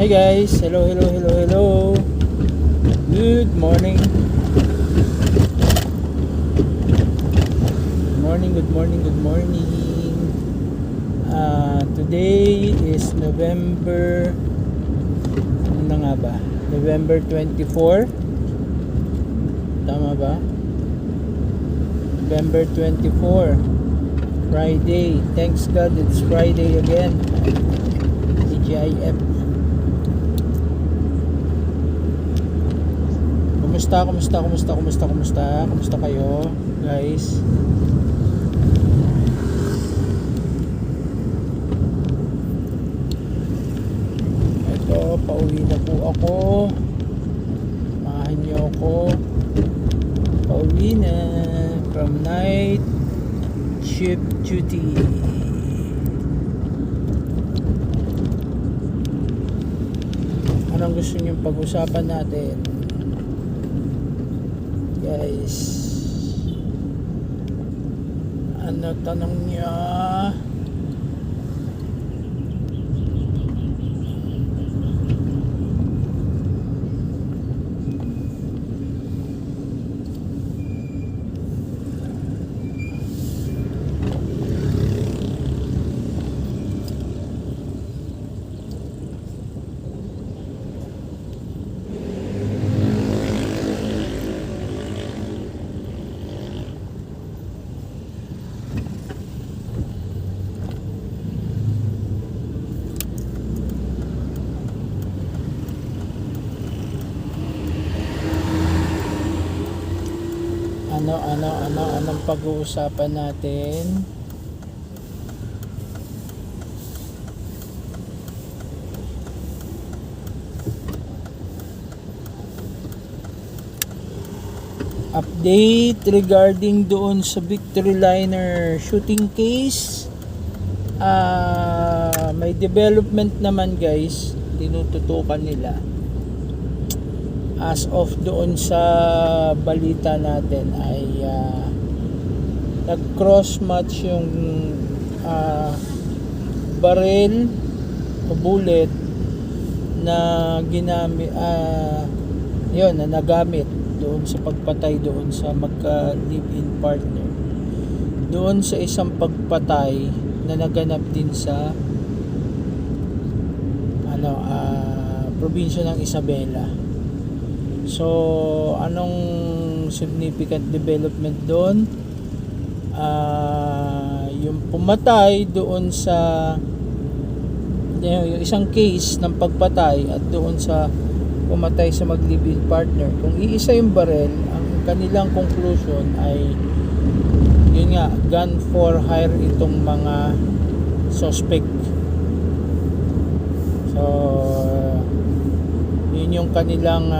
Hi guys, hello. Good morning. Good morning. Today is November, ano na nga ba? November 24. Tama ba? November 24. Friday. Thanks God it's Friday again. TGIF. Kumusta kayo, guys? Ito, pauwi na po ako. Samahan niyo ako. Pauwi na from night shift duty. Anong gusto niyong pag-usapan natin, guys? Ano tanong niya? Anong pag-uusapan natin? Update regarding doon sa Victory Liner shooting case. May development naman, guys. Tinututukan nila. As of doon sa balita natin ay nag-cross match yung barrel o bullet na ginamit na nagamit doon sa pagpatay doon sa magka-live-in partner, doon sa isang pagpatay na naganap din sa probinsya ng Isabela. So, anong significant development doon? Yung pumatay doon sa yung isang case ng pagpatay at doon sa pumatay sa mag-live-in partner, kung iisa yung barrel, ang kanilang conclusion ay yun nga, gun for hire itong mga suspect. So, yun yung kanilang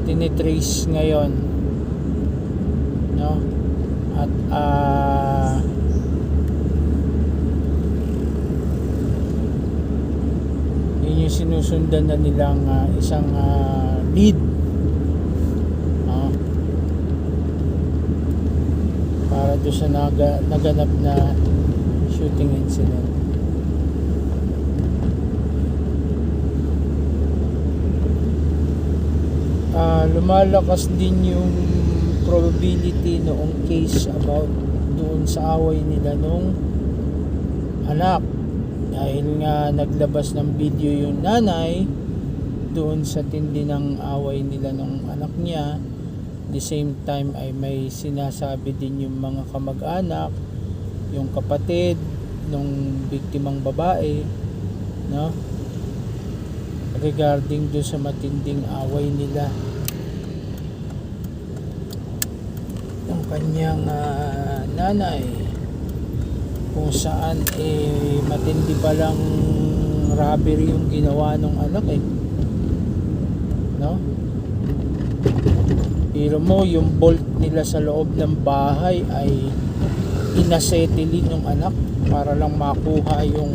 tinitrace ngayon, no? At yun yung sinusundan na nilang isang lead para doon sa naganap na shooting incident. Lumalakas din yung probability noong case about doon sa away nila nung anak, dahil nga naglabas ng video yung nanay doon sa tindi ng away nila nung anak niya. The same time ay may sinasabi din yung mga kamag-anak, yung kapatid nung biktimang babae, no, regarding doon sa matinding away nila. Yung kanyang nanay, kung saan matindi palang robbery yung ginawa ng anak, no? Pero mo yung bolt nila sa loob ng bahay ay inasetilin ng anak para lang makuha yung,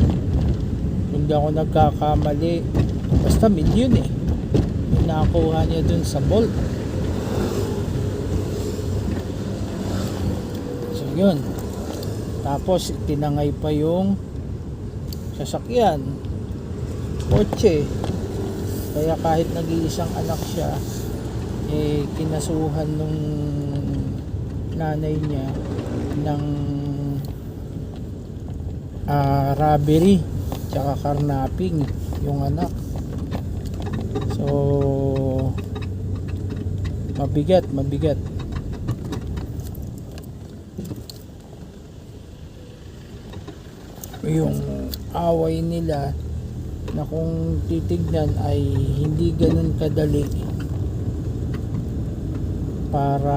hindi ako nagkakamali, basta milyon yung nakuha niya dun sa bolt. So yun, tapos tinangay pa yung sasakyan. kotse. Kaya kahit nag-iisang anak siya, kinasuhan nung nanay niya ng robbery tsaka carnapping yung anak. So mabigat yung away nila, na kung titignan ay hindi ganun kadali para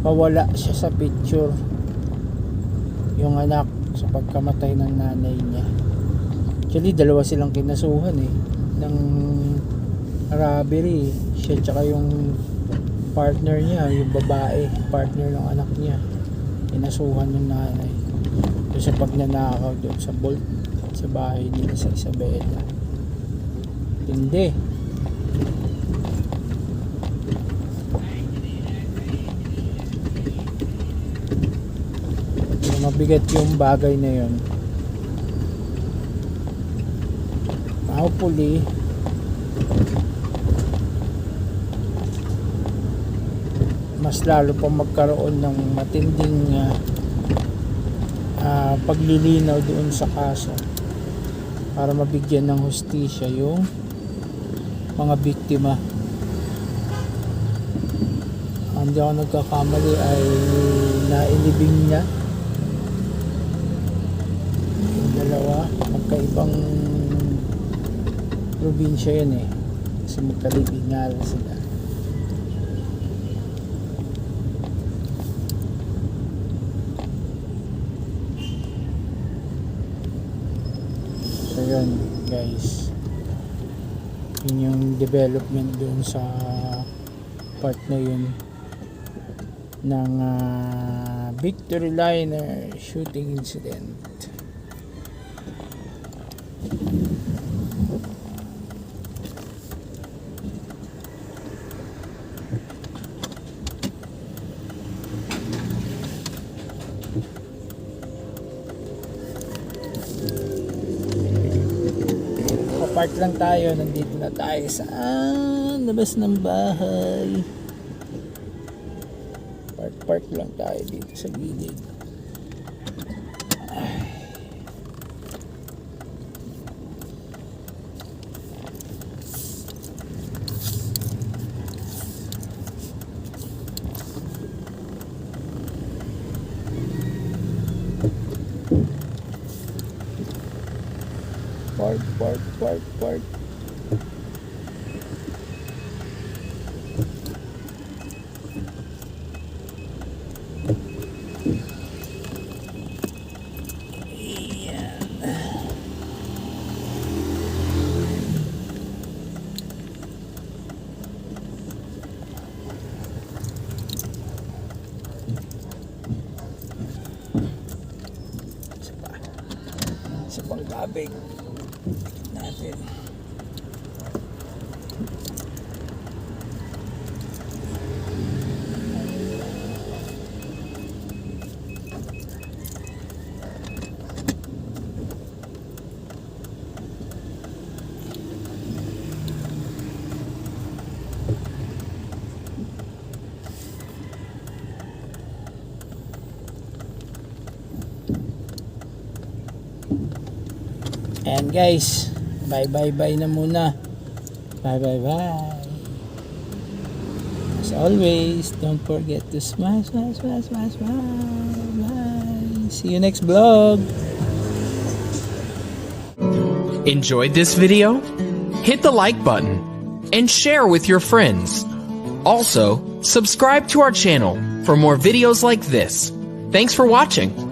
mawala siya sa picture, yung anak, sa pagkamatay ng nanay niya. Actually dalawa silang kinasuhan ng robbery, siya tsaka yung partner niya, yung babae, partner ng anak niya, kinasuhan ng nanay doon sa pagnanakaw doon sa vault sa bahay nila sa Isabela. Hindi. Mabigat yung bagay na yun. Hopefully mas lalo pa magkaroon ng matinding paglilinaw doon sa kaso para mabigyan ng hustisya yung mga biktima. Hindi ako nagkakamali ay nailibing niya yung dalawa. Magkaibang probinsya yun kasi magkalibing nga lang sila. So yun guys, yun yung development doon sa part na yun ng Victory Liner shooting incident. Park lang tayo, nandito na tayo sa labas ng bahay. Park lang tayo dito sa gilid. Park. Sa pangkabig natin. And guys, bye na muna. Bye. As always, don't forget to smash. Bye. See you next vlog. Enjoyed this video? Hit the like button and share with your friends. Also, subscribe to our channel for more videos like this. Thanks for watching.